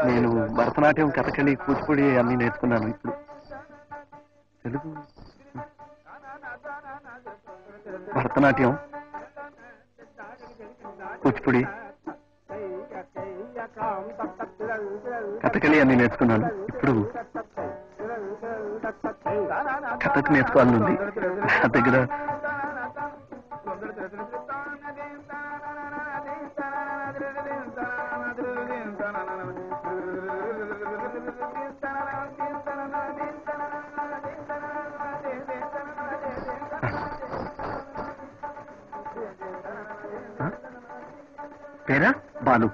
నేను భరతనాట్యం, కథకళి, కూచిపూడి అన్ని నేర్చుకున్నాను. ఇప్పుడు తెలుగు భరతనాట్యం, కూచిపూడి, కథకళి అన్ని నేర్చుకున్నాను. ఇప్పుడు కథకు నేర్చుకోవాలనుంది. నా దగ్గర పేరా బాలు.